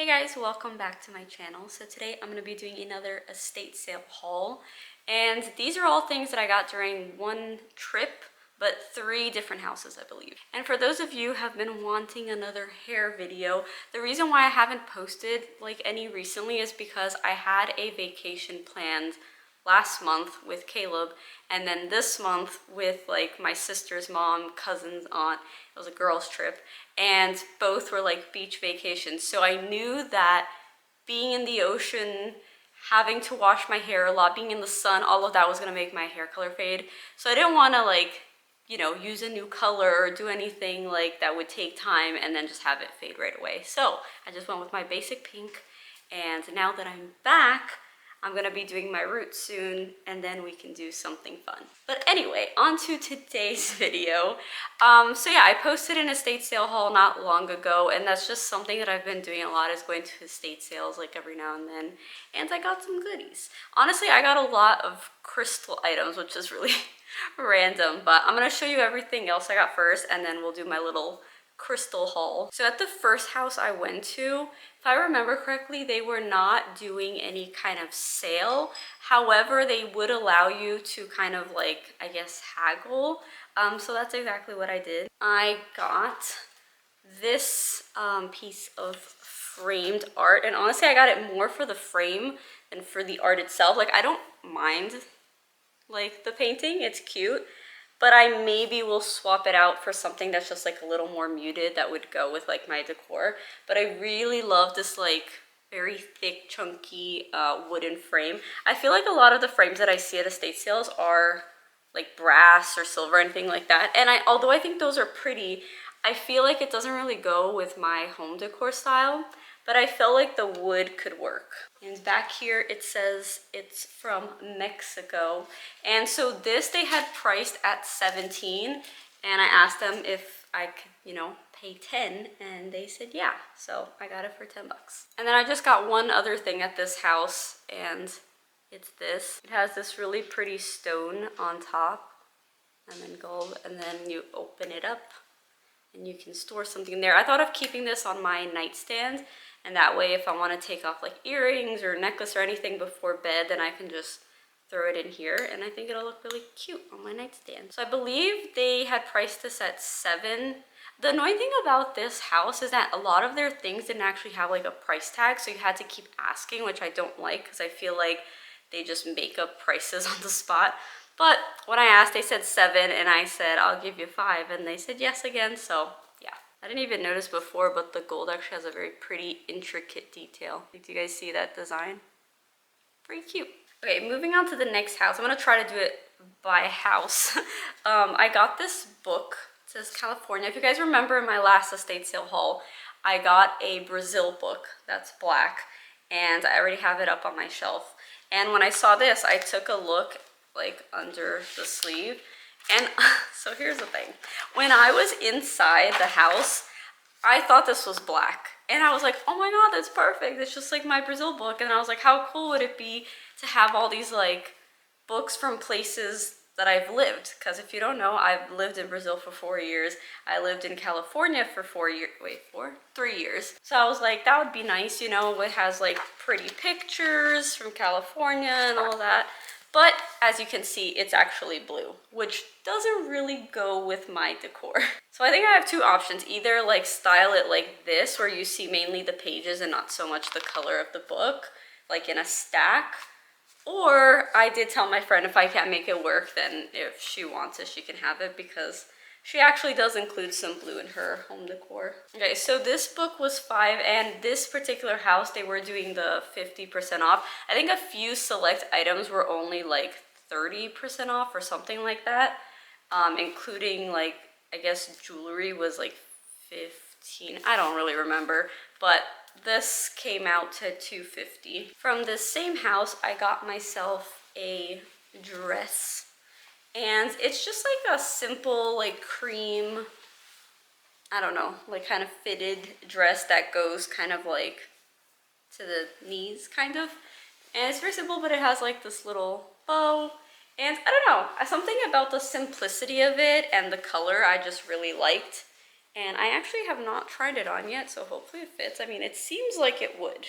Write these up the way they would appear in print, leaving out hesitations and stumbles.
Hey guys, welcome back to my channel. So today I'm going to be doing another estate sale haul, and these are all things that I got during one trip, but 3 different houses I believe. And for those of you who have been wanting another hair video, the reason why I haven't posted like any recently is because I had a vacation planned last month with Caleb, and then this month with like my sister's mom, cousin's aunt. It was a girls trip, and both were like beach vacations. So I knew that being in the ocean, having to wash my hair a lot, being in the sun, all of that was gonna make my hair color fade. So I didn't wanna like, use a new color or do anything like that would take time and then just have it fade right away. So I just went with my basic pink, and now that I'm back, I'm gonna be doing my roots soon, and then we can do something fun. But anyway, on to today's video. So yeah, I posted an estate sale haul not long ago, and that's just something that I've been doing a lot, is going to estate sales like every now and then, and I got some goodies. Honestly, I got a lot of crystal items, which is really random, but I'm gonna show you everything else I got first, and then we'll do my little crystal haul. So at the first house I went to, if I remember correctly, they were not doing any kind of sale. However, they would allow you to kind of like, I guess, haggle. So that's exactly what I did. I got this piece of framed art, and honestly I got it more for the frame than for the art itself. Like, I don't mind like the painting, it's cute, but I maybe will swap it out for something that's just like a little more muted that would go with like my decor. But I really love this like very thick, chunky wooden frame. I feel like a lot of the frames that I see at estate sales are like brass or silver, anything like that. And although I think those are pretty, I feel like it doesn't really go with my home decor style, but I felt like the wood could work. And back here it says it's from Mexico. And so this they had priced at 17, and I asked them if I could, pay 10, and they said yeah. So I got it for 10 bucks. And then I just got one other thing at this house, and it's this. It has this really pretty stone on top, and then gold, and then you open it up and you can store something in there. I thought of keeping this on my nightstand, and that way if I want to take off like earrings or necklace or anything before bed, then I can just throw it in here, and I think it'll look really cute on my nightstand. So I believe they had priced this at 7. The annoying thing about this house is that a lot of their things didn't actually have like a price tag, so you had to keep asking, which I don't like because I feel like they just make up prices on the spot. But when I asked, they said 7, and I said, I'll give you 5, and they said yes again, so yeah. I didn't even notice before, but the gold actually has a very pretty, intricate detail. Do you guys see that design? Pretty cute. Okay, moving on to the next house. I'm gonna try to do it by house. I got this book. It says California. If you guys remember in my last estate sale haul, I got a Brazil book that's black, and I already have it up on my shelf. And when I saw this, I took a look like under the sleeve, and so here's the thing. When I was inside the house, I thought this was black, and I was like, oh my god, that's perfect, it's just like my Brazil book. And I was like, how cool would it be to have all these like books from places that I've lived? Because if you don't know, I've lived in Brazil for 4 years. I lived in California for 3 years. So I was like, that would be nice, it has like pretty pictures from California and all that. But as you can see, it's actually blue, which doesn't really go with my decor. So I think I have 2 options. Either like style it like this, where you see mainly the pages and not so much the color of the book, like in a stack. Or I did tell my friend if I can't make it work, then if she wants it, she can have it, because she actually does include some blue in her home decor. Okay, so this book was 5, and this particular house, they were doing the 50% off. I think a few select items were only like 30% off or something like that, including like, I guess jewelry was like 15. I don't really remember, but this came out to $250. From this same house, I got myself a dress. And it's just like a simple, like cream, I don't know, like kind of fitted dress that goes kind of like to the knees, kind of. And it's very simple, but it has like this little bow. And I don't know, something about the simplicity of it and the color I just really liked. And I actually have not tried it on yet, so hopefully it fits. I mean, it seems like it would,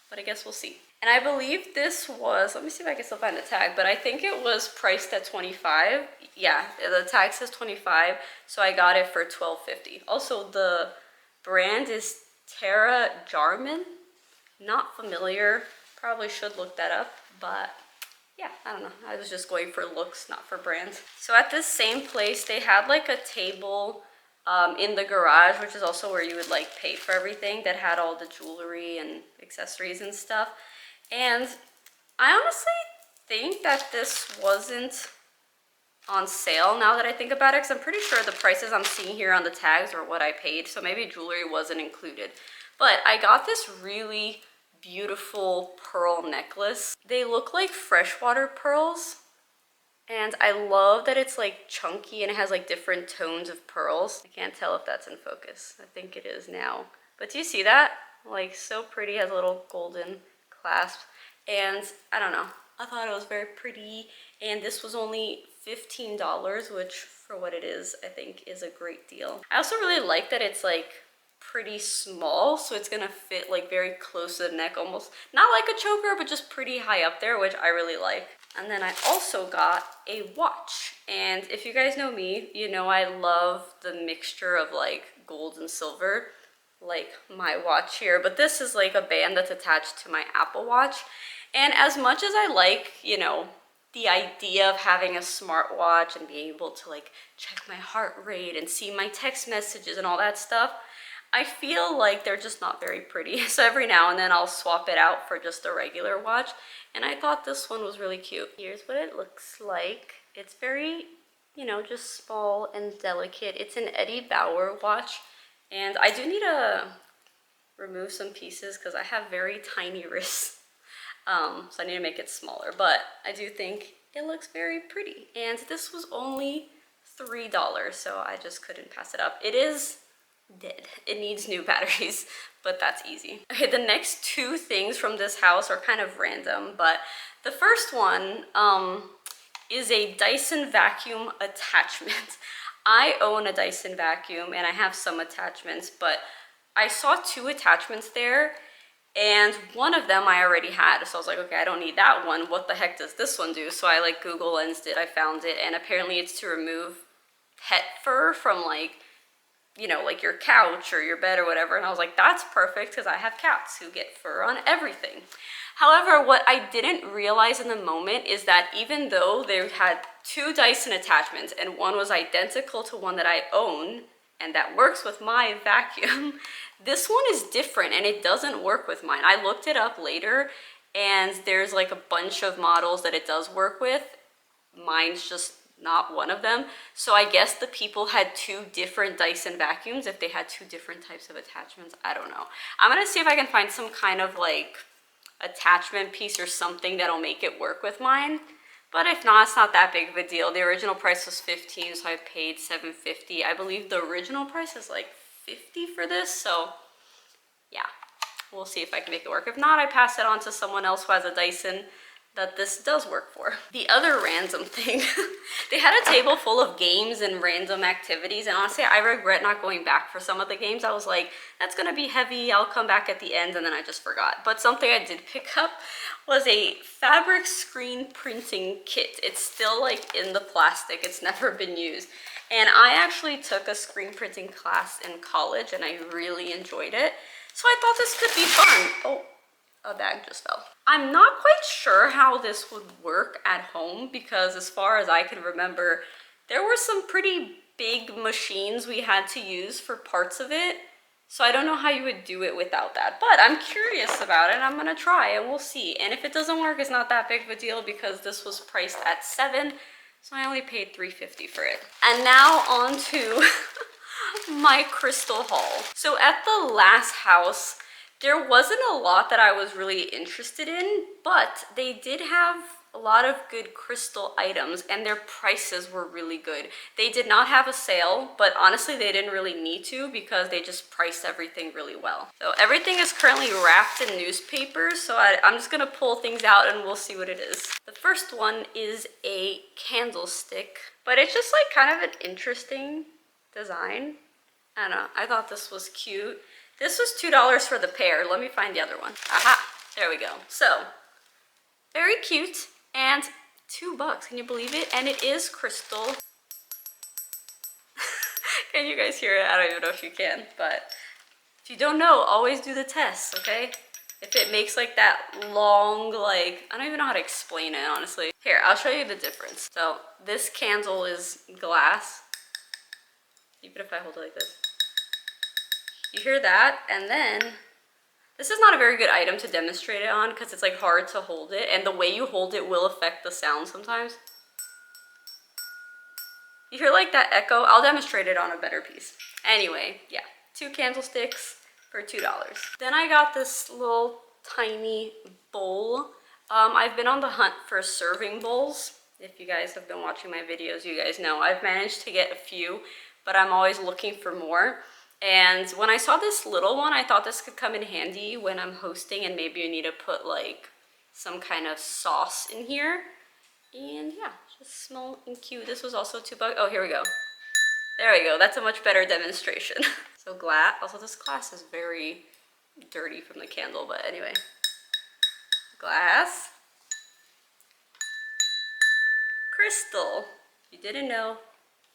but I guess we'll see. And I believe this was, let me see if I can still find the tag, but I think it was priced at $25. Yeah, the tag says $25, so I got it for $12.50. Also, the brand is Tara Jarman. Not familiar, probably should look that up, but yeah, I don't know. I was just going for looks, not for brands. So at this same place, they had like a table in the garage, which is also where you would like pay for everything, that had all the jewelry and accessories and stuff. And I honestly think that this wasn't on sale now that I think about it, because I'm pretty sure the prices I'm seeing here on the tags are what I paid, so maybe jewelry wasn't included. But I got this really beautiful pearl necklace. They look like freshwater pearls, and I love that it's like chunky and it has like different tones of pearls. I can't tell if that's in focus. I think it is now. But do you see that? Like, so pretty, has a little golden clasp. And I don't know, I thought it was very pretty. And this was only $15, which for what it is, I think is a great deal. I also really like that it's like pretty small, so it's gonna fit like very close to the neck, almost not like a choker, but just pretty high up there, which I really like. And then I also got a watch, and if you guys know me, you know I love the mixture of like gold and silver, like my watch here. But this is like a band that's attached to my Apple Watch, and as much as I like, you know, the idea of having a smartwatch and being able to like check my heart rate and see my text messages and all that stuff, I feel like they're just not very pretty. So every now and then I'll swap it out for just a regular watch. And I thought this one was really cute. Here's what it looks like. It's very, you know, just small and delicate. It's an Eddie Bauer watch. And I do need to remove some pieces because I have very tiny wrists. So I need to make it smaller. But I do think it looks very pretty. And this was only $3, so I just couldn't pass it up. It is dead. It needs new batteries, but that's easy. Okay, the next two things from this house are kind of random, but the first one is a Dyson vacuum attachment. I own a Dyson vacuum and I have some attachments, but I saw two attachments there and one of them I already had. So I was like, okay, I don't need that one. What the heck does this one do? So I like Google Lensed it, I found it, and apparently it's to remove pet fur from like, you know, like your couch or your bed or whatever. And I was like, that's perfect because I have cats who get fur on everything. However, what I didn't realize in the moment is that even though they had two Dyson attachments and one was identical to one that I own and that works with my vacuum, this one is different and it doesn't work with mine. I looked it up later and there's like a bunch of models that it does work with. Mine's just not one of them. So I guess the people had two different Dyson vacuums if they had two different types of attachments. I don't know. I'm gonna see if I can find some kind of like attachment piece or something that'll make it work with mine. But if not, it's not that big of a deal. The original price was $15, so I paid $7.50. I believe the original price is like $50 for this, so yeah, we'll see if I can make it work. If not, I pass it on to someone else who has a Dyson that this does work for. The other random thing, they had a table full of games and random activities, and honestly, I regret not going back for some of the games. I was like, that's gonna be heavy, I'll come back at the end, and then I just forgot. But something I did pick up was a fabric screen printing kit. It's still like in the plastic, it's never been used. And I actually took a screen printing class in college, and I really enjoyed it. So I thought this could be fun. Oh, a bag just fell. I'm not quite sure how this would work at home because as far as I can remember, there were some pretty big machines we had to use for parts of it. So I don't know how you would do it without that, but I'm curious about it. I'm gonna try and we'll see. And if it doesn't work, it's not that big of a deal because this was priced at $7, so I only paid $3.50 for it. And now on to my crystal haul. So at the last house, there wasn't a lot that I was really interested in, but they did have a lot of good crystal items and their prices were really good. They did not have a sale, but honestly, they didn't really need to because they just priced everything really well. So everything is currently wrapped in newspaper, so I'm just gonna pull things out and we'll see what it is. The first one is a candlestick, but it's just like kind of an interesting design. I don't know, I thought this was cute. This was $2 for the pair. Let me find the other one. Aha, there we go. So, very cute and $2. Can you believe it? And it is crystal. Can you guys hear it? I don't even know if you can, but if you don't know, always do the test, okay? If it makes like that long, like, I don't even know how to explain it, honestly. Here, I'll show you the difference. So this candle is glass. Even if I hold it like this. You hear that? And then, this is not a very good item to demonstrate it on because it's like hard to hold it. And the way you hold it will affect the sound sometimes. You hear like that echo? I'll demonstrate it on a better piece. Anyway, yeah, 2 candlesticks for $2. Then I got this little tiny bowl. I've been on the hunt for serving bowls. If you guys have been watching my videos, you guys know I've managed to get a few, but I'm always looking for more. And when I saw this little one, I thought this could come in handy when I'm hosting and maybe you need to put like some kind of sauce in here. And yeah, just small and cute. This was also $2. Oh, here we go. There we go. That's a much better demonstration. So glass. Also, this glass is very dirty from the candle, but anyway. Glass. Crystal. You didn't know.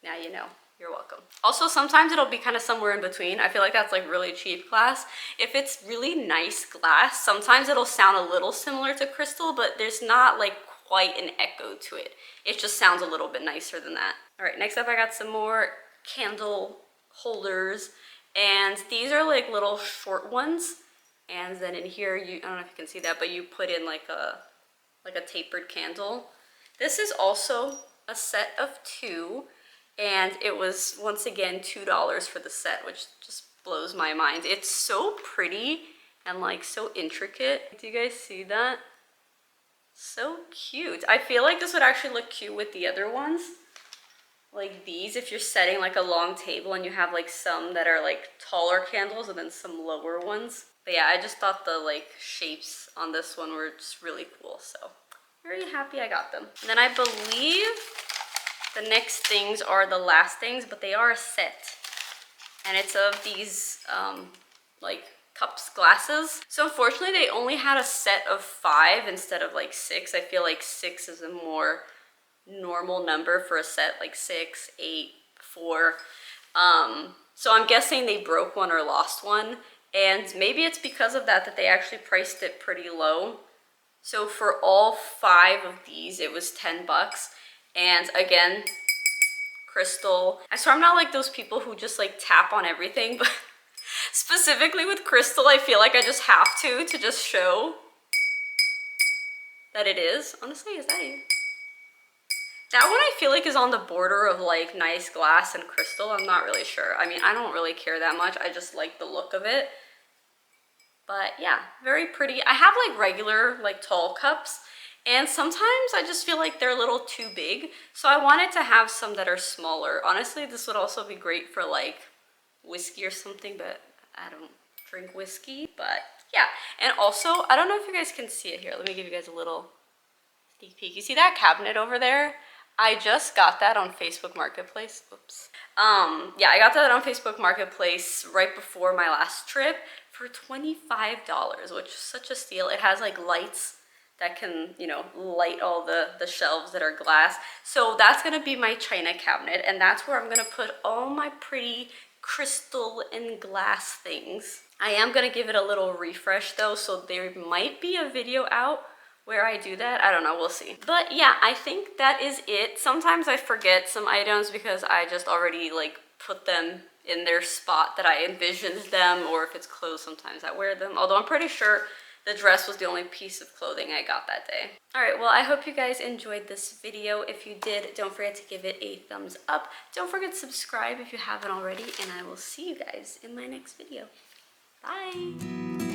Now you know. You're welcome. Also, sometimes it'll be kind of somewhere in between. I feel like that's like really cheap glass. If it's really nice glass, sometimes it'll sound a little similar to crystal, but there's not like quite an echo to it. It just sounds a little bit nicer than that. All right, next up I got some more candle holders, and these are like little short ones. And then in here, I don't know if you can see that, but you put in like a tapered candle. This is also a set of 2. And it was, once again, $2 for the set, which just blows my mind. It's so pretty and like so intricate. Do you guys see that? So cute. I feel like this would actually look cute with the other ones. Like these, if you're setting like a long table and you have like some that are like taller candles and then some lower ones. But yeah, I just thought the like shapes on this one were just really cool. So very happy I got them. And then I believe the next things are the last things, but they are a set. And it's of these like cups, glasses. So unfortunately they only had a set of 5 instead of like 6. I feel like 6 is a more normal number for a set, like 6, 8, 4. So I'm guessing they broke one or lost one. And maybe it's because of that they actually priced it pretty low. So for all 5 of these, it was $10. And again, crystal. I swear I'm not like those people who just like tap on everything, but specifically with crystal, I feel like I just have to just show that it is. Honestly, is that it? That one I feel like is on the border of like nice glass and crystal. I'm not really sure. I mean, I don't really care that much. I just like the look of it. But yeah, very pretty. I have like regular like tall cups. And sometimes I just feel like they're a little too big. So I wanted to have some that are smaller. Honestly, this would also be great for like whiskey or something, but I don't drink whiskey. But yeah, and also, I don't know if you guys can see it here. Let me give you guys a little sneak peek. You see that cabinet over there? I just got that on Facebook Marketplace. Oops. Yeah, I got that on Facebook Marketplace right before my last trip for $25, which is such a steal. It has like lights that can, you know, light all the shelves that are glass. So that's gonna be my china cabinet, and that's where I'm gonna put all my pretty crystal and glass things. I am gonna give it a little refresh though, so there might be a video out where I do that. I don't know, we'll see. But yeah, I think that is it. Sometimes I forget some items because I just already like put them in their spot that I envisioned them, or if it's clothes, sometimes I wear them. Although I'm pretty sure the dress was the only piece of clothing I got that day. All right, well, I hope you guys enjoyed this video. If you did, don't forget to give it a thumbs up. Don't forget to subscribe if you haven't already, and I will see you guys in my next video. Bye.